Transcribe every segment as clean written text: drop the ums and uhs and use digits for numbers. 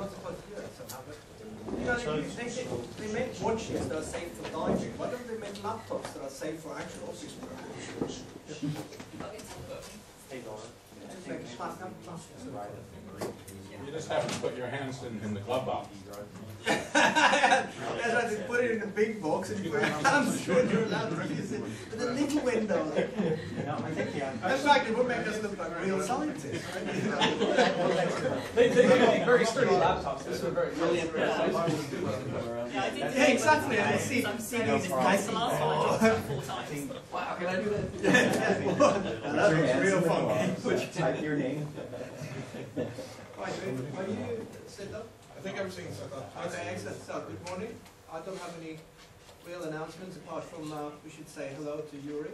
not supposed to do that somehow, but you know, they make watches that are safe for diving. Why don't they make laptops that are safe for actual office work? You just have to put your hands in the glove box. That's right, they put it in a big box and you put your hands through it, you're allowed to use it with a little window. In fact, it would make us look like real scientists. They do make very sturdy laptops. This is a very brilliant. Yeah, exactly. I see. I'm seeing this nice the last one I dropped 4 times. Wow, can I do that? That was real fun. Type your name. Right, are you set up? I think everything's set up. Okay, excellent. So, good morning. I don't have any real announcements apart from we should say hello to Yuri,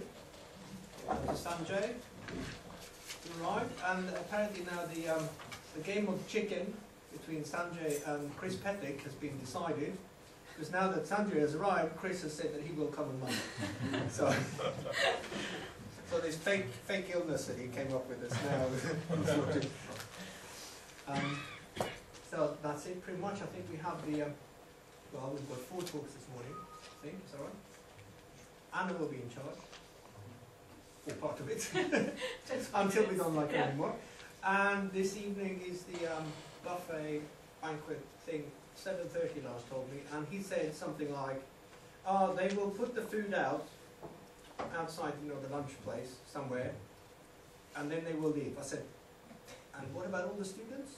to Sanjay, who arrived, and apparently now the game of chicken between Sanjay and Chris Pettick has been decided, because now that Sanjay has arrived, Chris has said that he will come on Monday. So this fake illness that he came up with is now. So that's it pretty much. I think we have the, well, we've got 4 talks this morning, I think, is that right? Anna will be in charge, or part of it, until we don't like her anymore. And this evening is the buffet banquet thing, 7:30 last told me, and he said something like, they will put the food out, outside, you know, the lunch place, somewhere, and then they will leave. I said, and what about all the students?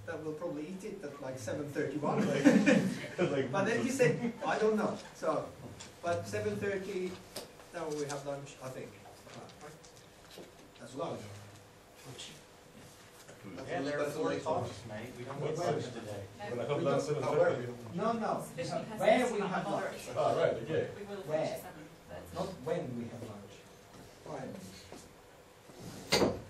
That will probably eat it at like 7:31. But then he said, I don't know. So, but 7:30, now we have lunch, I think. That's lunch. Yeah, there are 4 talks, mate. We don't get lunch today. But I hope that's 7:30. No, no. Officially has Where to we be have lunch. moderate. Ah, right, okay. We will Where? finish at 7:30. Not when we have lunch. Right.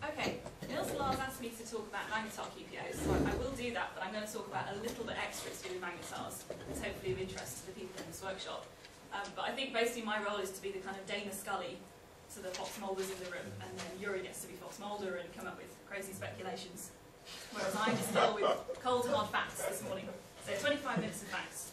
Okay, Niels Lars asked me to talk about magnetar QPOs, so I will do that, but I'm going to talk about a little bit extra to do with magnetars. It's hopefully of interest to the people in this workshop. But I think basically my role is to be the kind of Dana Scully to the Fox Mulders in the room, and then Yuri gets to be Fox Mulder and come up with crazy speculations. Whereas I just deal with cold hard facts this morning. So 25 minutes of facts.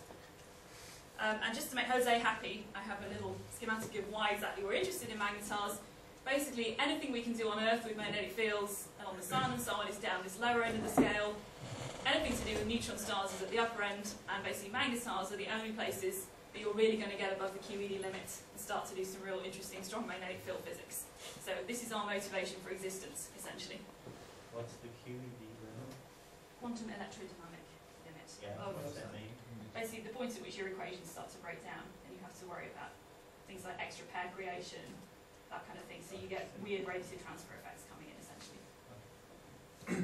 And just to make Jose happy, I have a little schematic of why exactly we're interested in magnetars. Basically, anything we can do on Earth with magnetic fields and on the Sun and so on is down this lower end of the scale. Anything to do with neutron stars is at the upper end, and basically magnetars are the only places that you're really going to get above the QED limit and start to do some real interesting strong magnetic field physics. So this is our motivation for existence, essentially. What's the QED limit? Quantum electrodynamic limit. Yeah, what does that mean? Basically, the point at which your equations start to break down, and you have to worry about things like extra pair creation, that kind of thing. So you get weird radiative transfer effects coming in, essentially. Okay.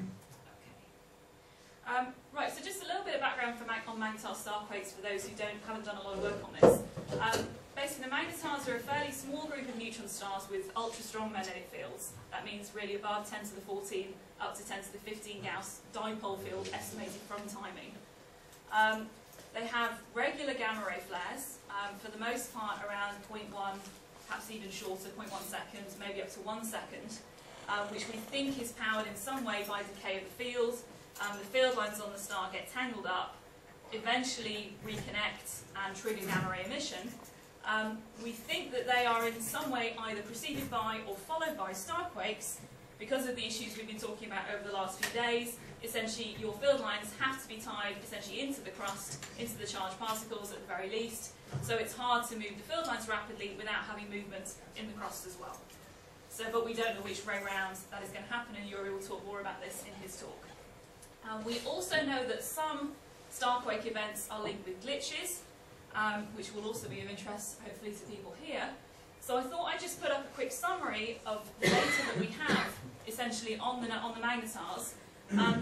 Right, so just a little bit of background on magnetar starquakes for those who haven't done a lot of work on this. Basically, the magnetars are a fairly small group of neutron stars with ultra-strong magnetic fields. That means really above 10 to the 14 up to 10 to the 15 Gauss dipole field estimated from timing. They have regular gamma ray flares, for the most part around 0.1, perhaps even shorter, 0.1 seconds, maybe up to 1 second, which we think is powered in some way by decay of the field. The field lines on the star get tangled up, eventually reconnect and trigger gamma ray emission. We think that they are in some way either preceded by or followed by starquakes because of the issues we've been talking about over the last few days. Essentially, your field lines have to be tied essentially into the crust, into the charged particles at the very least. So it's hard to move the field lines rapidly without having movement in the crust as well. So, but we don't know which way round that is going to happen, and Yuri will talk more about this in his talk. We also know that some starquake events are linked with glitches, which will also be of interest, hopefully, to people here. So I thought I'd just put up a quick summary of the data that we have, essentially, on the magnetars.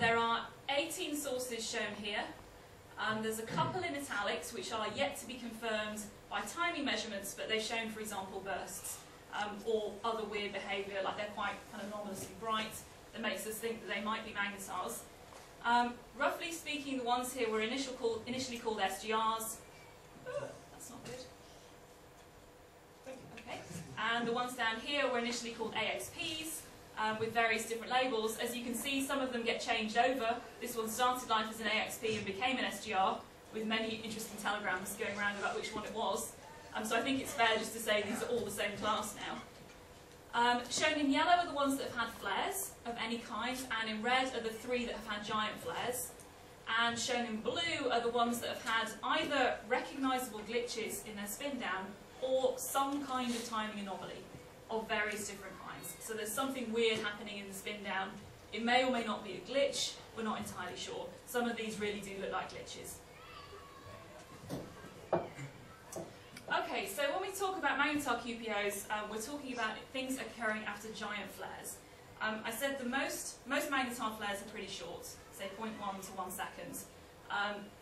There are 18 sources shown here. There's a couple in italics, which are yet to be confirmed by timing measurements, but they've shown, for example, bursts, or other weird behaviour, like they're quite kind of anomalously bright, that makes us think that they might be magnetars. Roughly speaking, the ones here were initially called SGRs. That's not good. Okay. And the ones down here were initially called AXPs. with various different labels. As you can see, some of them get changed over. This one started life as an AXP and became an SGR, with many interesting telegrams going around about which one it was. So I think it's fair just to say these are all the same class now. Shown in yellow are the ones that have had flares of any kind, and in red are the 3 that have had giant flares. And shown in blue are the ones that have had either recognisable glitches in their spin down or some kind of timing anomaly of various different kinds. So there's something weird happening in the spin down. It may or may not be a glitch, we're not entirely sure. Some of these really do look like glitches. Okay, so when we talk about magnetar QPOs, we're talking about things occurring after giant flares. I said the most magnetar flares are pretty short, say 0.1 to 1 second.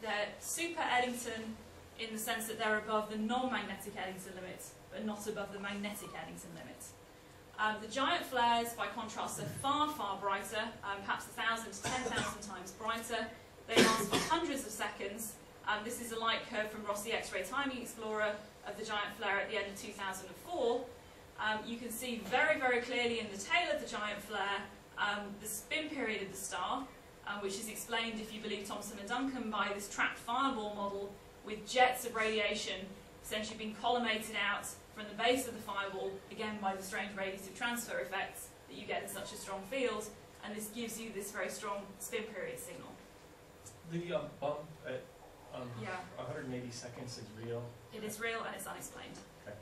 They're super Eddington in the sense that they're above the non-magnetic Eddington limit, but not above the magnetic Eddington limit. The giant flares, by contrast, are far, far brighter, perhaps 1,000 to 10,000 times brighter. They last for hundreds of seconds. This is a light curve from Rossi X-ray Timing Explorer of the giant flare at the end of 2004. You can see very, very clearly in the tail of the giant flare the spin period of the star, which is explained, if you believe Thomson and Duncan, by this trapped fireball model with jets of radiation essentially being collimated out from the base of the fireball, again by the strange radiative transfer effects that you get in such a strong field, and this gives you this very strong spin period signal. The bump at Yeah. 180 seconds is real. It is real and it's unexplained. Okay.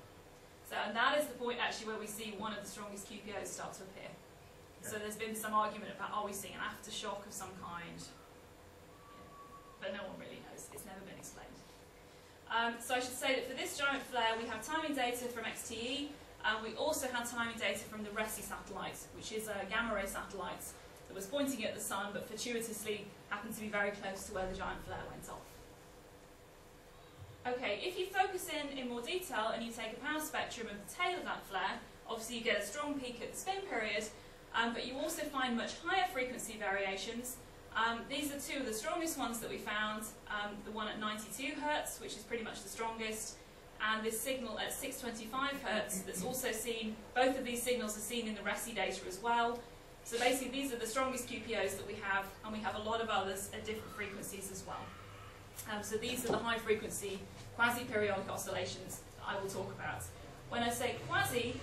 So, and that is the point actually where we see one of the strongest QPOs start to appear. Okay. So there's been some argument about, are we seeing an aftershock of some kind? But no one really knows. It's never been explained. So I should say that for this giant flare, we have timing data from XTE, and we also had timing data from the RESI satellite, which is a gamma ray satellite that was pointing at the sun, but fortuitously happened to be very close to where the giant flare went off. Okay, if you focus in more detail and you take a power spectrum of the tail of that flare, obviously you get a strong peak at the spin period, but you also find much higher frequency variations. These are 2 of the strongest ones that we found, the one at 92 Hz, which is pretty much the strongest, and this signal at 625 Hz that's also seen. Both of these signals are seen in the RESI data as well. So basically these are the strongest QPOs that we have, and we have a lot of others at different frequencies as well. So these are the high frequency quasi-periodic oscillations that I will talk about. When I say quasi,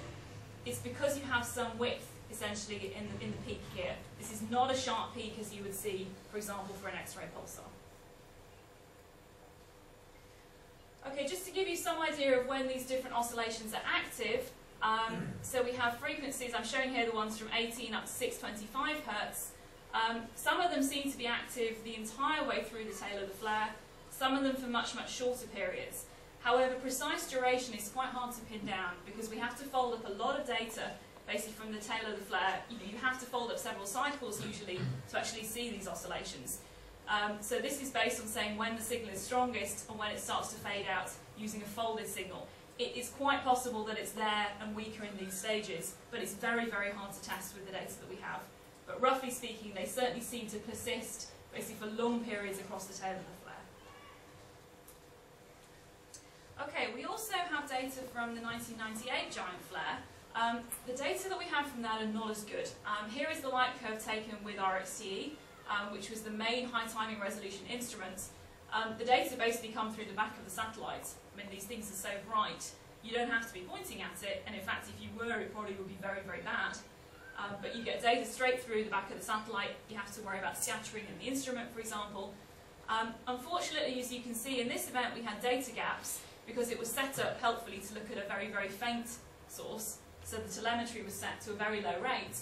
it's because you have some width essentially in the peak here. This is not a sharp peak as you would see, for example, for an X-ray pulsar. Okay, just to give you some idea of when these different oscillations are active, so we have frequencies, I'm showing here the ones from 18 up to 625 Hz. Some of them seem to be active the entire way through the tail of the flare, some of them for much, much shorter periods. However, precise duration is quite hard to pin down because we have to fold up a lot of data basically from the tail of the flare. You have to fold up several cycles usually to actually see these oscillations. So this is based on saying when the signal is strongest and when it starts to fade out using a folded signal. It is quite possible that it's there and weaker in these stages, but it's very, very hard to test with the data that we have. But roughly speaking, they certainly seem to persist basically for long periods across the tail of the flare. Okay, we also have data from the 1998 giant flare. The data that we have from that are not as good. Here is the light curve taken with RXTE, which was the main high timing resolution instrument. The data basically come through the back of the satellite. I mean, these things are so bright, you don't have to be pointing at it, and in fact, if you were, it probably would be very, very bad. But you get data straight through the back of the satellite. You have to worry about scattering in the instrument, for example. Unfortunately, as you can see, in this event, we had data gaps because it was set up helpfully to look at a very, very faint source. So the telemetry was set to a very low rate.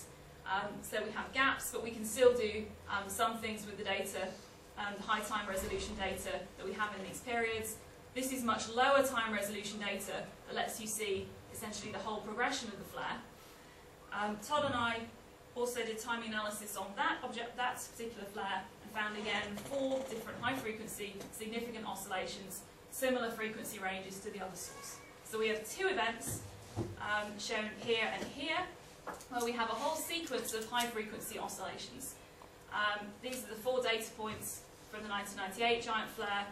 So we have gaps, but we can still do some things with the data, the high time resolution data that we have in these periods. This is much lower time resolution data that lets you see essentially the whole progression of the flare. Todd and I also did timing analysis on that particular flare, and found again 4 different high frequency significant oscillations, similar frequency ranges to the other source. So we have 2 events shown here and here, where we have a whole sequence of high frequency oscillations. These are the 4 data points from the 1998 giant flare,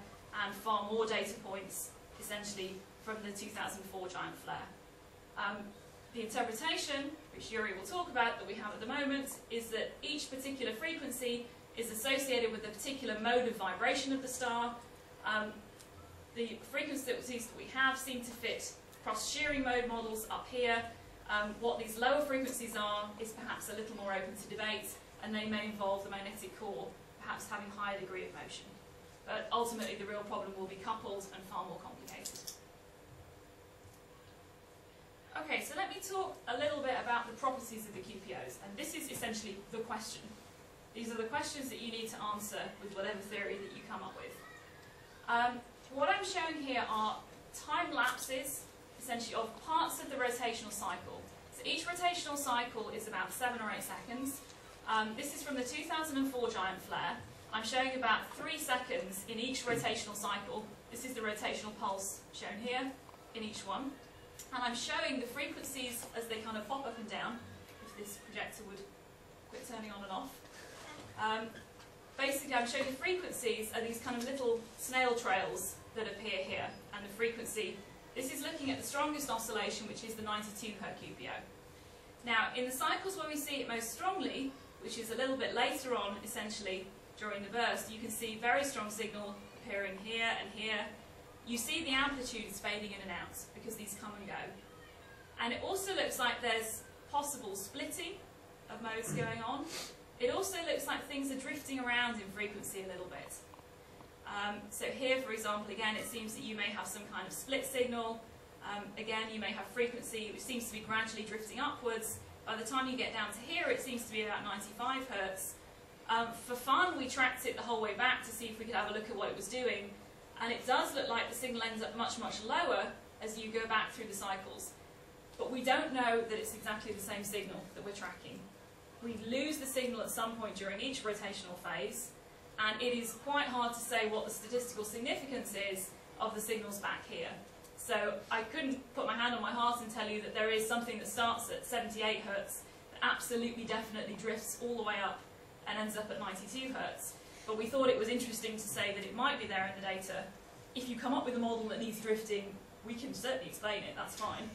and far more data points essentially from the 2004 giant flare. The interpretation, which Yuri will talk about, that we have at the moment, is that each particular frequency is associated with a particular mode of vibration of the star. The frequencies that we have seem to fit cross-shearing mode models up here. What these lower frequencies are is perhaps a little more open to debate, and they may involve the magnetic core perhaps having a higher degree of motion. But ultimately the real problem will be coupled and far more complicated. Okay, so let me talk a little bit about the properties of the QPOs, and this is essentially the question. These are the questions that you need to answer with whatever theory that you come up with. What I'm showing here are time lapses, essentially, of parts of the rotational cycle. So each rotational cycle is about 7 or 8 seconds. This is from the 2004 giant flare. I'm showing about 3 seconds in each rotational cycle. This is the rotational pulse shown here in each one. And I'm showing the frequencies as they kind of pop up and down, if this projector would quit turning on and off. Basically, I'm showing the frequencies are these kind of little snail trails that appear here, and the frequency. This is looking at the strongest oscillation, which is the 92 Hz QPO. Now, in the cycles where we see it most strongly, which is a little bit later on, essentially, during the burst, you can see very strong signal appearing here and here. You see the amplitudes fading in and out, because these come and go. And it also looks like there's possible splitting of modes going on. It also looks like things are drifting around in frequency a little bit. So here, for example, again, it seems that you may have some kind of split signal. Again, you may have frequency which seems to be gradually drifting upwards. By the time you get down to here, it seems to be about 95 Hz. For fun, we tracked it the whole way back to see if we could have a look at what it was doing. And it does look like the signal ends up much, much lower as you go back through the cycles. But we don't know that it's exactly the same signal that we're tracking. We lose the signal at some point during each rotational phase, and it is quite hard to say what the statistical significance is of the signals back here. So I couldn't put my hand on my heart and tell you that there is something that starts at 78 Hz that absolutely definitely drifts all the way up and ends up at 92 Hz. But we thought it was interesting to say that it might be there in the data. If you come up with a model that needs drifting, we can certainly explain it, that's fine.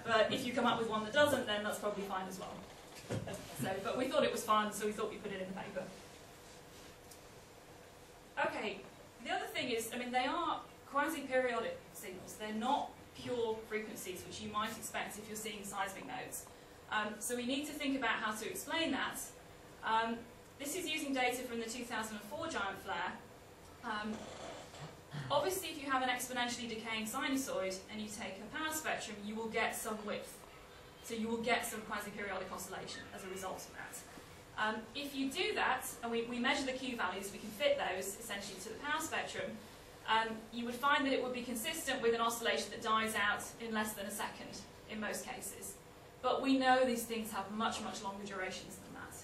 But if you come up with one that doesn't, then that's probably fine as well. So, but we thought it was fun, so we thought we'd put it in the paper. Okay, the other thing is, I mean, they are quasi-periodic signals. They're not pure frequencies, which you might expect if you're seeing seismic nodes. So we need to think about how to explain that. This is using data from the 2004 giant flare. Obviously, if you have an exponentially decaying sinusoid and you take a power spectrum, you will get some width. So you will get some quasi-periodic oscillation as a result of that. If you do that, and we measure the Q values, we can fit those essentially to the power spectrum, you would find that it would be consistent with an oscillation that dies out in less than a second in most cases. But we know these things have much, much longer durations than that.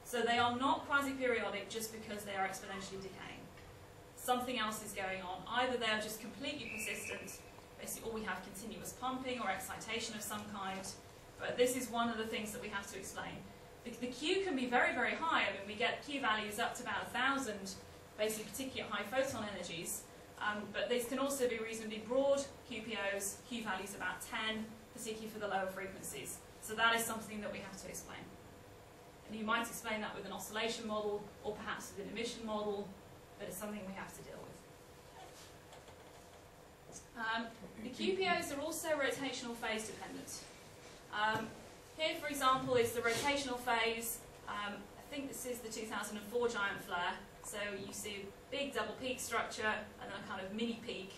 So they are not quasi-periodic just because they are exponentially decaying. Something else is going on. Either they are just completely persistent, basically all we have continuous pumping or excitation of some kind, but this is one of the things that we have to explain. The Q can be very, very high. I mean, we get Q values up to about 1,000, basically particularly high photon energies, but these can also be reasonably broad QPOs, Q values about 10, particularly for the lower frequencies. So that is something that we have to explain. And you might explain that with an oscillation model, or perhaps with an emission model, but it's something we have to deal with. The QPOs are also rotational phase dependent. Here, for example, is the rotational phase. I think this is the 2004 giant flare. So you see a big double peak structure and then a kind of mini peak.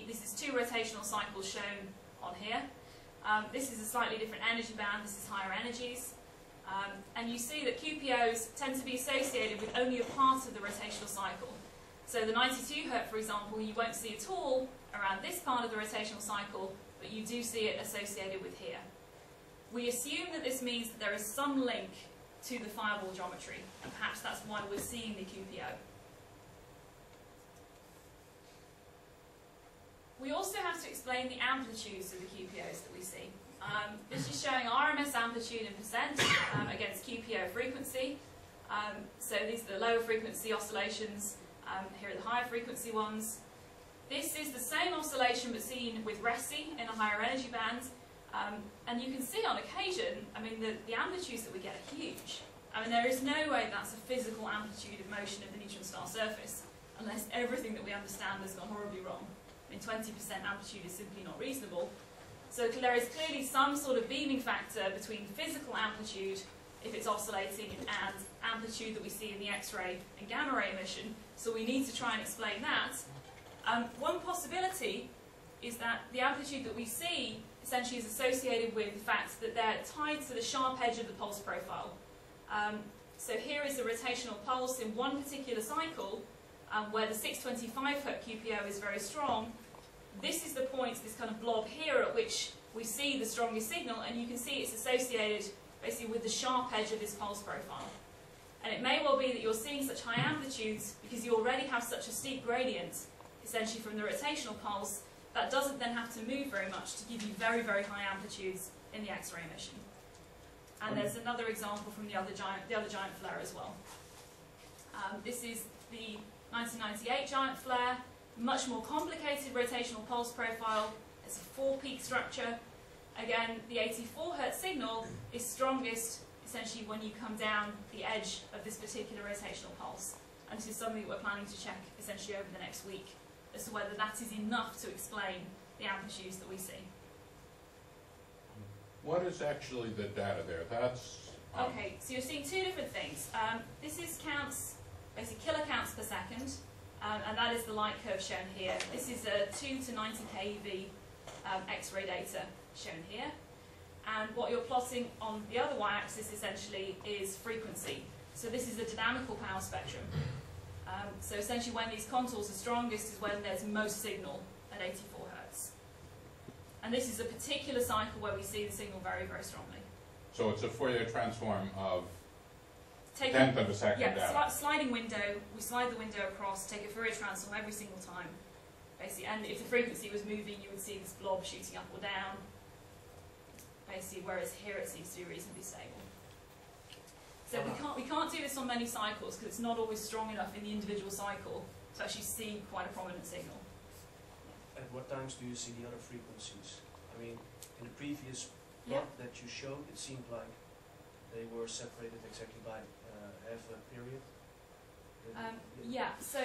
This is 2 rotational cycles shown on here. This is a slightly different energy band. This is higher energies. And you see that QPOs tend to be associated with only a part of the rotational cycle. So the 92 Hz, for example, you won't see at all around this part of the rotational cycle, but you do see it associated with here. We assume that this means that there is some link to the fireball geometry, and perhaps that's why we're seeing the QPO. We also have to explain the amplitudes of the QPOs that we see. This is showing RMS amplitude in percent against QPO frequency. So these are the lower frequency oscillations, here are the higher frequency ones. This is the same oscillation but seen with RESI in a higher energy band. And you can see on occasion, I mean, the amplitudes that we get are huge. I mean, there is no way that's a physical amplitude of motion of the neutron star surface, unless everything that we understand has gone horribly wrong. I mean, 20% amplitude is simply not reasonable. So there is clearly some sort of beaming factor between physical amplitude, if it's oscillating, and amplitude that we see in the X-ray and gamma ray emission. So we need to try and explain that. One possibility is that the amplitude that we see essentially is associated with the fact that they're tied to the sharp edge of the pulse profile. So here is the rotational pulse in one particular cycle where the 625 Hz QPO is very strong. This is the point, this kind of blob here, at which we see the strongest signal, and you can see it's associated basically with the sharp edge of this pulse profile. And it may well be that you're seeing such high amplitudes because you already have such a steep gradient, essentially from the rotational pulse, that doesn't then have to move very much to give you very, very high amplitudes in the X-ray emission. And there's another example from the other giant flare as well. This is the 1998 giant flare, much more complicated rotational pulse profile. It's a 4-peak structure. Again, the 84 Hz signal is strongest essentially when you come down the edge of this particular rotational pulse. And this is something that we're planning to check essentially over the next week as to whether that is enough to explain the amplitudes that we see. What is actually the data there? That's... Okay, so you're seeing two different things. This is counts, basically kilocounts per second, and that is the light curve shown here. This is a 2 to 90 keV X-ray data shown here. And what you're plotting on the other y-axis essentially is frequency. So this is a dynamical power spectrum. So essentially when these contours are strongest is when there's most signal at 84 Hz. And this is a particular cycle where we see the signal very, very strongly. So it's a Fourier transform of Take tenth of a second yeah, data. sliding window, we slide the window across, take a Fourier transform every single time. Basically, and if the frequency was moving, you would see this blob shooting up or down. Basically, whereas here it seems to be reasonably stable. So we can't do this on many cycles because it's not always strong enough in the individual cycle to actually see quite a prominent signal. At what times do you see the other frequencies? I mean, in the previous plot that you showed, it seemed like they were separated exactly by half a period. Yeah, so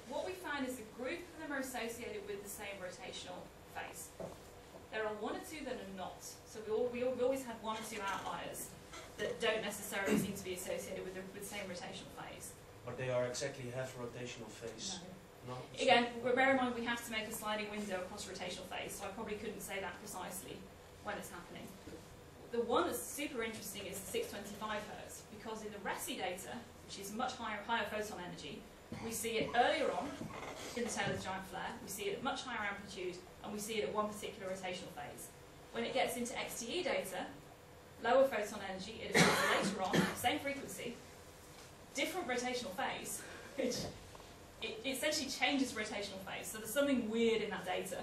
what we find is a group of them are associated with the same rotational phase. There are one or two that are not. So we always had one or two outliers that don't necessarily seem to be associated with the same rotational phase. But they are exactly half rotational phase. No. No? Again, bear in mind we have to make a sliding window across rotational phase, so I probably couldn't say that precisely when it's happening. The one that's super interesting is the 625 Hz, because in the RESI data, which is much higher photon energy, we see it earlier on in the tail of the giant flare, we see it at much higher amplitude, and we see it at one particular rotational phase. When it gets into XTE data, lower photon energy, it is later on, same frequency, different rotational phase, which it essentially changes rotational phase. So there's something weird in that data,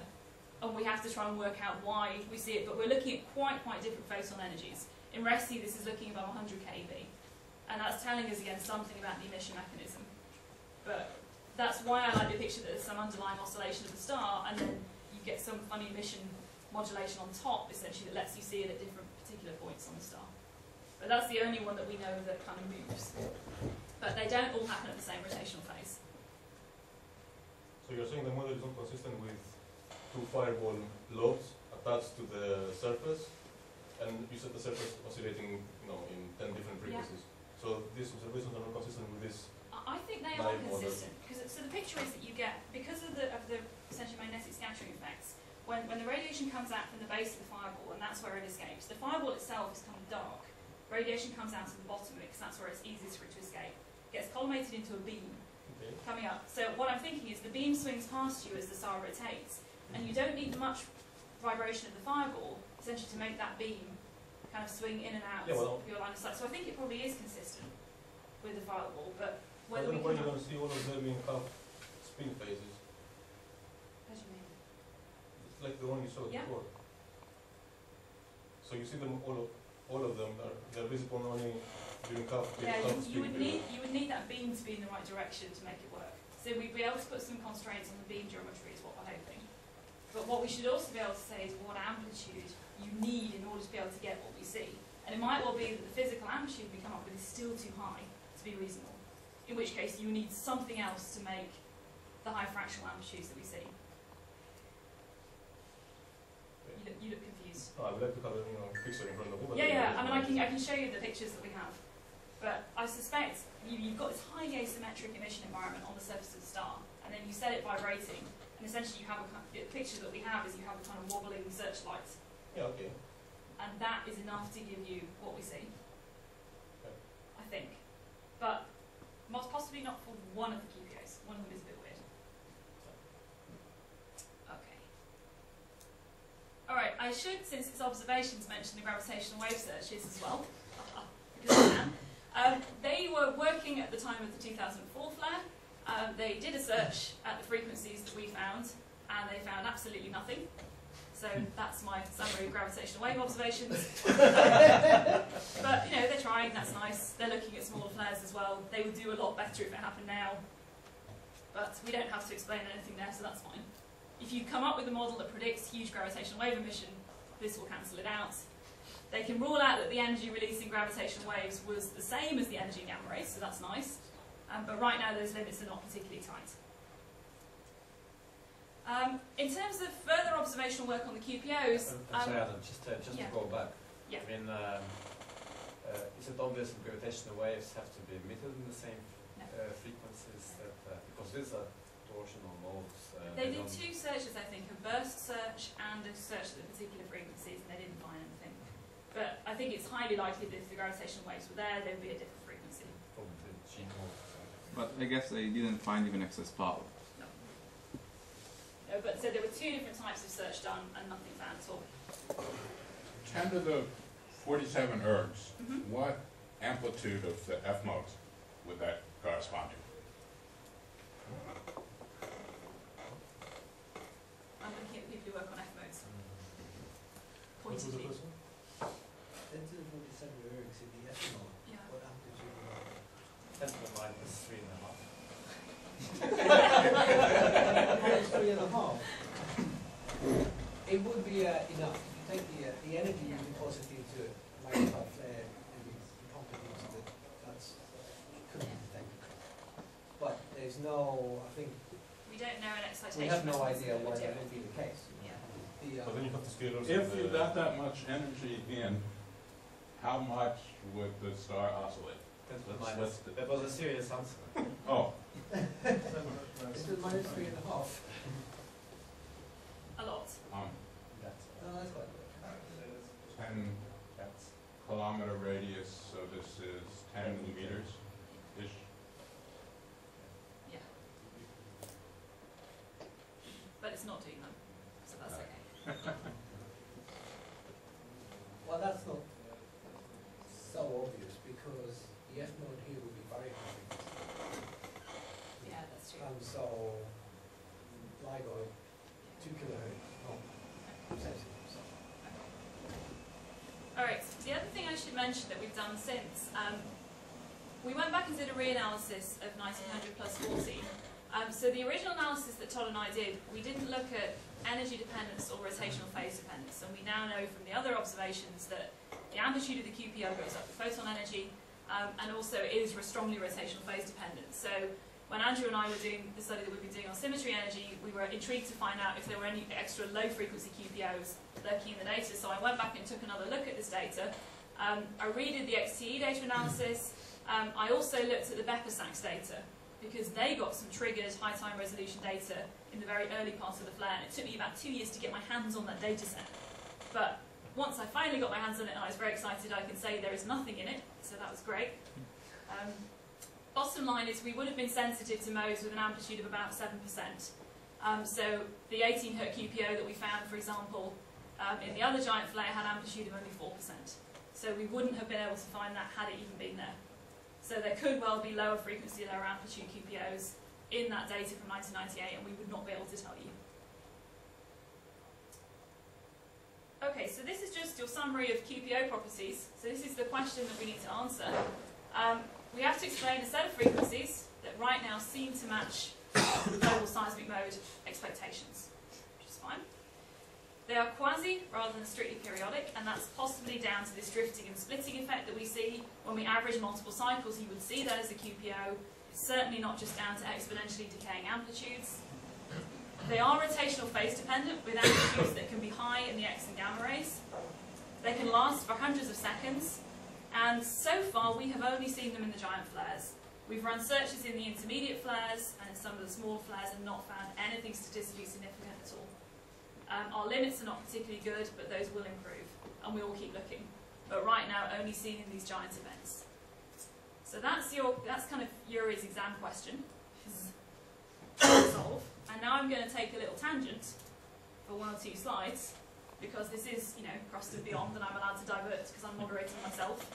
and we have to try and work out why we see it, but we're looking at quite different photon energies. In RESI, this is looking above 100 keV, and that's telling us again something about the emission mechanism. But that's why I like the picture that there's some underlying oscillation of the star, and then you get some funny emission modulation on top, essentially, that lets you see it at different particular points on the star. But that's the only one that we know that kind of moves. But they don't all happen at the same rotational phase. So you're saying the model is not consistent with two fireball lobes attached to the surface, and you said the surface oscillating, in 10 different frequencies. Yeah. So these observations are not consistent with this. I think they are consistent, so the picture is that you get, because of the essentially magnetic scattering effects, when the radiation comes out from the base of the fireball, and that's where it escapes. The fireball itself is kind of dark. Radiation comes out to the bottom of it because that's where it's easiest for it to escape. It gets collimated into a beam coming up. So what I'm thinking is the beam swings past you as the star rotates, and you don't need much vibration of the fireball essentially to make that beam kind of swing in and out of your line of sight. So I think it probably is consistent with the fireball, but whether we can... Why you're going to see all of them in half spin phases? What do you mean? It's like the one you saw before. So you see them all of them they're visible only during half you would need that beam to be in the right direction to make it work. So we'd be able to put some constraints on the beam geometry is what we're hoping. But what we should also be able to say is what amplitude you need in order to be able to get what we see. And it might well be that the physical amplitude we come up with is still too high to be reasonable, in which case you need something else to make the high fractional amplitudes that we see. You look confused. I would like to have a picture in front of me. but Yeah, I mean, I can show you the pictures that we have. But I suspect you've got this highly asymmetric emission environment on the surface of the star, and then you set it vibrating, and essentially you have the picture that we have is you have a kind of wobbling searchlight, Yeah, okay. and that is enough to give you what we see. Okay. I think. But most possibly not for one of the QPOs. One of them is a bit weird. Okay. Alright, I should, since it's observations, mention the gravitational wave searches as well. Because I can. They were working at the time of the 2004 flare. They did a search at the frequencies that we found, and they found absolutely nothing. So that's my summary of gravitational wave observations. But, you know, they're trying, that's nice. They're looking at smaller flares as well. They would do a lot better if it happened now. But we don't have to explain anything there, so that's fine. If you come up with a model that predicts huge gravitational wave emission, this will cancel it out. They can rule out that the energy released in gravitational waves was the same as the energy in gamma rays, so that's nice. But right now those limits are not particularly tight. In terms of further observational work on the QPOs... sorry, Adam, just to yeah. go back. Yeah. I mean, is it obvious that gravitational waves have to be emitted in the same No. frequencies? Because these are torsional modes. They did don't- two searches, I think, a burst search and a search at particular frequencies, and they didn't find anything. But I think it's highly likely that if the gravitational waves were there, there would be a different frequency. Probably G mode. But I guess they didn't find even excess power. No, but so there were two different types of search done, and nothing found at all. 10 to the 47 ergs, Mm-hmm. what amplitude of the F modes would that correspond to? I'm looking at people who work on F modes. What was the Pointedly. question? 10 to the 47 ergs in the F mode. Yeah. What amplitude is that? 10 to the minus 3.5. Minus 3.5. It would be enough. If you take the energy you deposit into a magnified flare and you pump it into the, that's could be detected. But there's no, I think, We don't know an excitation. we have no response idea of the why that material. would be the case. Yeah. But then you have to scale also If the... you got that much energy in, how much would the star oscillate? 10 to the Let's- minus. let's- That was a serious answer. Oh, It's still minus 3.5. A lot. No, that's quite good. 10 kilometer radius, so this is 10 meters-ish. Yeah. But it's not doing them, so that's okay. Well, that's not so obvious because the F mode here would be very high. Yeah, that's true. So, LIGO, 2 kilohertz, sensitive. So. Alright, the other thing I should mention that we've done since, we went back and did a reanalysis of 1900 plus 40. So the original analysis that Todd and I did, we didn't look at energy dependence or rotational phase dependence, and we now know from the other observations that the amplitude of the QPO goes up with photon energy, and also it is strongly rotational phase dependent. So when Andrew and I were doing the study that we've been doing on symmetry energy, we were intrigued to find out if there were any extra low frequency QPOs lurking in the data. So I went back and took another look at this data. I redid the XTE data analysis. I also looked at the BEPA-SAX data because they got some triggered high time resolution data in the very early part of the flare, and it took me about 2 years to get my hands on that data set. But once I finally got my hands on it and I was very excited, I can say there is nothing in it, so that was great. Bottom line is we would have been sensitive to modes with an amplitude of about 7%. So the 18 Hz QPO that we found, for example, in the other giant flare had amplitude of only 4%. So we wouldn't have been able to find that had it even been there. So there could well be lower frequency, lower amplitude QPOs in that data from 1998, and we would not be able to tell you. Okay, so this is just your summary of QPO properties. So this is the question that we need to answer. We have to explain a set of frequencies that right now seem to match global seismic mode expectations, which is fine. They are quasi rather than strictly periodic, and that's possibly down to this drifting and splitting effect that we see. When we average multiple cycles, you would see that as a QPO. It's certainly not just down to exponentially decaying amplitudes. They are rotational phase dependent, with amplitudes that can be high in the X and gamma rays. They can last for hundreds of seconds, and so far we have only seen them in the giant flares. We've run searches in the intermediate flares and in some of the smaller flares and not found anything statistically significant at all. Our limits are not particularly good, but those will improve, and we will keep looking. But right now, only seen in these giant events. So that's kind of Yuri's exam question. Solve. And now I'm going to take a little tangent for 1 or 2 slides, because this is, crossed and beyond, and I'm allowed to divert because I'm moderating myself.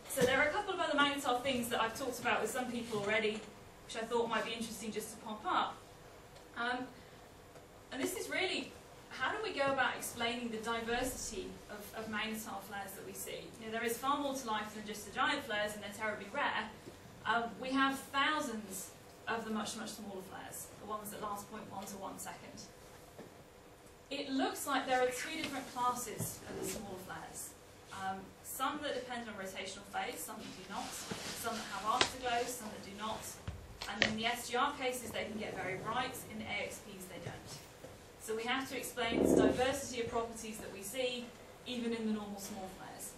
So there are a couple of other magnetar things that I've talked about with some people already, which I thought might be interesting just to pop up. And this is really, how do we go about explaining the diversity of magnetar flares that we see? There is far more to life than just the giant flares, and they're terribly rare. We have thousands of the much, much smaller flares, the ones that last 0.1 to 1 second. It looks like there are 2 different classes of the smaller flares. Some that depend on rotational phase, some that do not, some that have afterglows, some that do not. And in the SGR cases, they can get very bright. In the AXPs, they don't. So we have to explain this diversity of properties that we see, even in the normal small flares.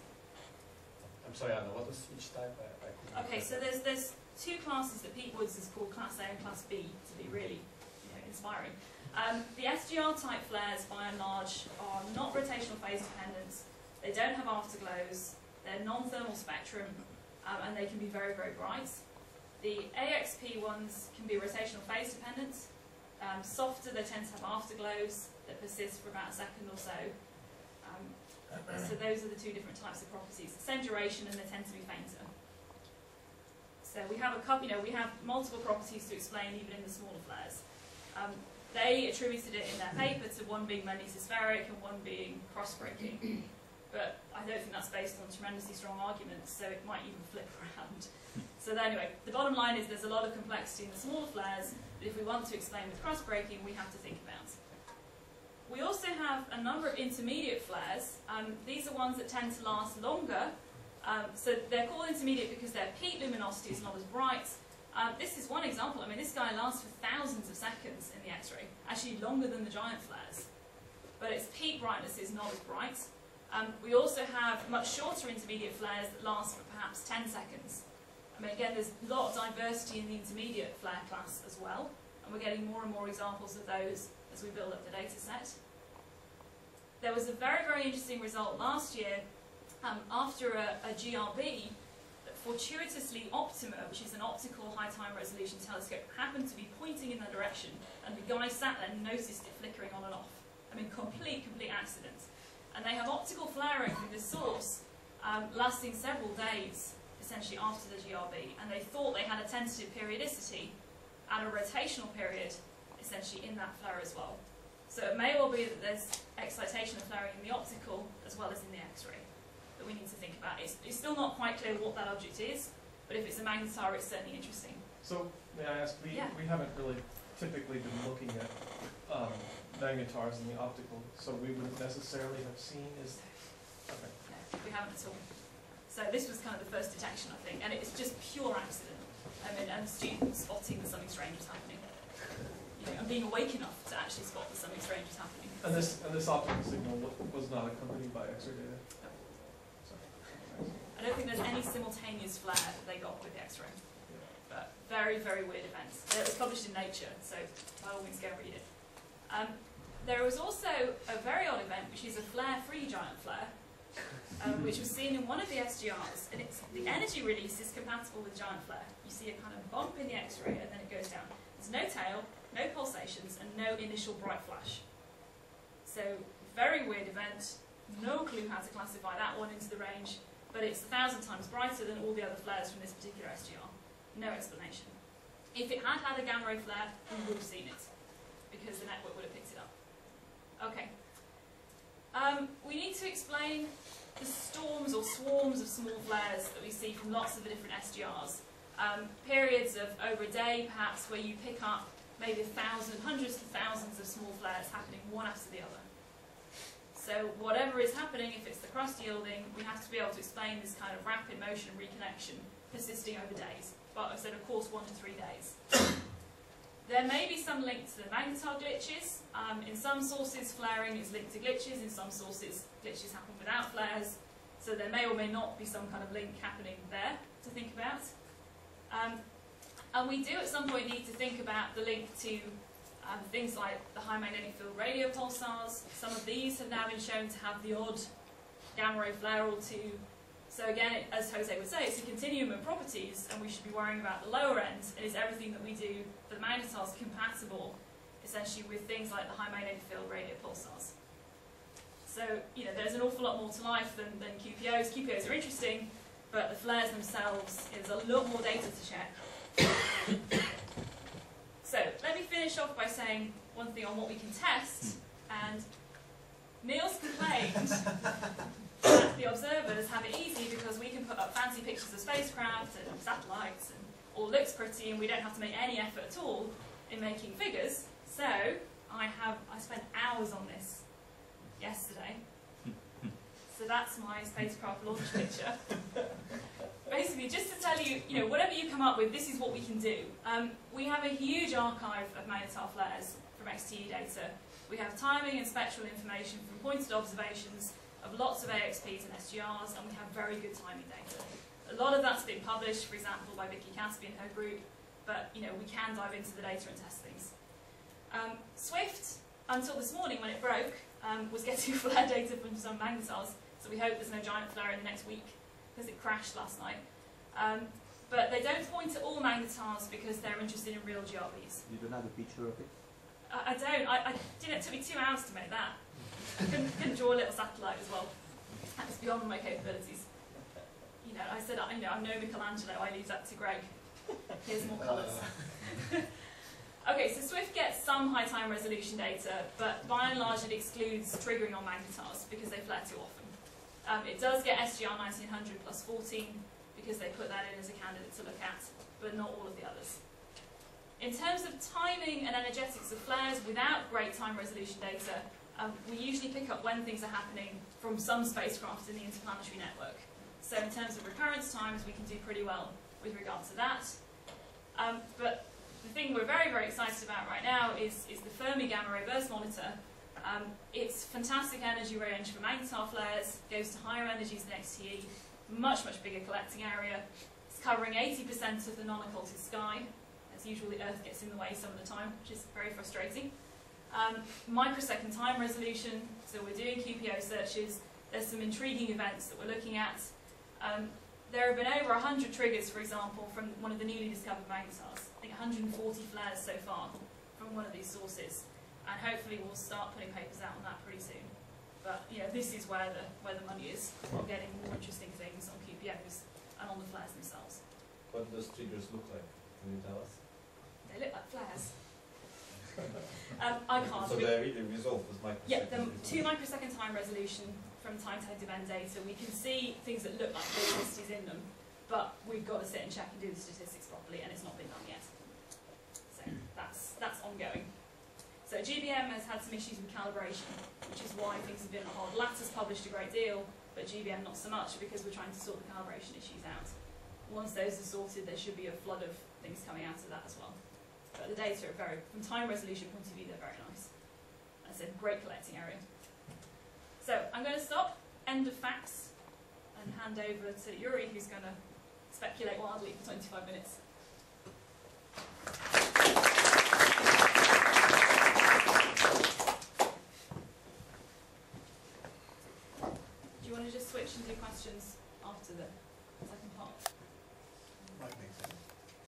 I'm sorry, Anna, what was each type? I couldn't Okay, so there's 2 classes that Pete Woods has called Class A and Class B to be really inspiring. The SGR type flares, by and large, are not rotational phase dependent. They don't have afterglows. They're non-thermal spectrum, and they can be very, very bright. The AXP ones can be rotational phase dependent. Softer, they tend to have afterglows that persist for about a second or so. So those are the 2 different types of properties. Same duration, and they tend to be fainter. So we have a couple, we have multiple properties to explain even in the smaller flares. They attributed it in their paper to one being magnetospheric and one being cross-breaking. But I don't think that's based on tremendously strong arguments, so it might even flip around. So anyway, the bottom line is there's a lot of complexity in the smaller flares that if we want to explain with cross-breaking, we have to think about. We also have a number of intermediate flares. These are ones that tend to last longer. So they're called intermediate because their peak luminosity is not as bright. This is one example. I mean, this guy lasts for thousands of seconds in the X-ray, actually longer than the giant flares. But its peak brightness is not as bright. We also have much shorter intermediate flares that last for perhaps 10 seconds. I mean, again, there's a lot of diversity in the intermediate flare class as well, and we're getting more and more examples of those as we build up the data set. There was a very, very interesting result last year after a GRB that fortuitously Optima, which is an optical high time resolution telescope, happened to be pointing in that direction, and the guy sat there and noticed it flickering on and off. I mean, complete accident. And they have optical flaring from this source lasting several days, essentially after the GRB, and they thought they had a tentative periodicity and a rotational period, essentially in that flare as well. So it may well be that there's excitation of flaring in the optical as well as in the X-ray that we need to think about. It's still not quite clear what that object is, but if it's a magnetar, it's certainly interesting. So, may I ask, we haven't really typically been looking at magnetars in the optical, so we wouldn't necessarily have seen is... Okay. No, we haven't at all. So this was kind of the first detection, I think, and it's just pure accident. I mean, and students spotting that something strange is happening. And being awake enough to actually spot that something strange is happening. And this optical signal was not accompanied by X-ray data? No. I don't think there's any simultaneous flare that they got with the X-ray. But very, very weird events. It was published in Nature, so by all means go read it. There was also a very odd event, which is a flare-free giant flare, which was seen in one of the SGRs, and the energy release is compatible with giant flare. You see a kind of bump in the X-ray, and then it goes down. There's no tail, no pulsations, and no initial bright flash. So, very weird event. No clue how to classify that one into the range, but it's 1,000 times brighter than all the other flares from this particular SGR. No explanation. If it had had a gamma ray flare, we would have seen it, because the network would have picked it up. Okay. We need to explain the storms or swarms of small flares that we see from lots of the different SGRs. Periods of over a day, perhaps, where you pick up maybe 1,000, hundreds of thousands of small flares happening one after the other. So whatever is happening, if it's the crust yielding, we have to be able to explain this kind of rapid motion reconnection persisting over days. But I said, of course, 1 to 3 days. There may be some link to the magnetar glitches. In some sources, flaring is linked to glitches. In some sources, glitches happen without flares. So there may or may not be some kind of link happening there to think about. And we do at some point need to think about the link to things like the high magnetic field radio pulsars. Some of these have now been shown to have the odd gamma ray flare or two. So again, as Jose would say, it's a continuum of properties, and we should be worrying about the lower end. And is everything that we do for the magnetars compatible, essentially, with things like the high magnetic field radio pulsars? So, you know, there's an awful lot more to life than QPOs. QPOs are interesting, but the flares themselves, there's a lot more data to check. So, let me finish off by saying one thing on what we can test. And Niels complained that the observers have it easy because we can put up fancy pictures of spacecraft and satellites and all looks pretty, and we don't have to make any effort at all in making figures. So, I spent hours on this yesterday. So that's my spacecraft launch picture. Basically, just to tell you, you know, whatever you come up with, this is what we can do. We have a huge archive of magnetar flares from XTE data. We have timing and spectral information from pointed observations of lots of AXPs and SGRs, and we have very good timing data. A lot of that's been published, for example, by Vicky Caspi and her group, but you know, we can dive into the data and test things. Swift, until this morning when it broke, was getting flare data from some magnetars, so we hope there's no giant flare in the next week, because it crashed last night. But they don't point at all magnetars because they're interested in real GRBs. You don't have a picture of it? I don't. It took me 2 hours to make that. I couldn't draw a little satellite as well. That was beyond my capabilities. You know, I said, you know, I'm no Michelangelo, I leave that to Greg. Here's more colours. Okay, so Swift gets some high time resolution data, but by and large it excludes triggering on magnetars because they flare too often. It does get SGR 1900 plus 14 because they put that in as a candidate to look at, but not all of the others. In terms of timing and energetics of flares without great time resolution data, we usually pick up when things are happening from some spacecraft in the interplanetary network. So in terms of recurrence times, we can do pretty well with regard to that. But the thing we're very, very excited about right now is the Fermi Gamma Ray Burst Monitor. It's fantastic energy range for magnetar flares, goes to higher energies than XTE, much, much bigger collecting area. It's covering 80% of the non-occulted sky. As usual, the Earth gets in the way some of the time, which is very frustrating. Microsecond time resolution, so we're doing QPO searches. There's some intriguing events that we're looking at. There have been over 100 triggers, for example, from one of the newly discovered magnetars. I think 140 flares so far from one of these sources. And hopefully we'll start putting papers out on that pretty soon. But you know, this is where the money is. We're getting more interesting things on QPOs and on the flares themselves. What do those triggers look like? Can you tell us? They look like flares. I can't. So they're really resolved with microsecond? Yeah, the 2 microsecond time resolution from time to event data. We can see things that look like velocities in them, but we've got to sit and check and do the statistics properly, and it's not been done yet. So that's ongoing. So GBM has had some issues with calibration, which is why things have been on hold. Lattice published a great deal, but GBM not so much, because we're trying to sort the calibration issues out. Once those are sorted, there should be a flood of things coming out of that as well. But the data are very, from time resolution point of view, they're very nice. As I said, great collecting area. So I'm going to stop, end of facts, and hand over to Yuri, who's going to speculate wildly for 25 minutes. Do you want to just switch and do questions after the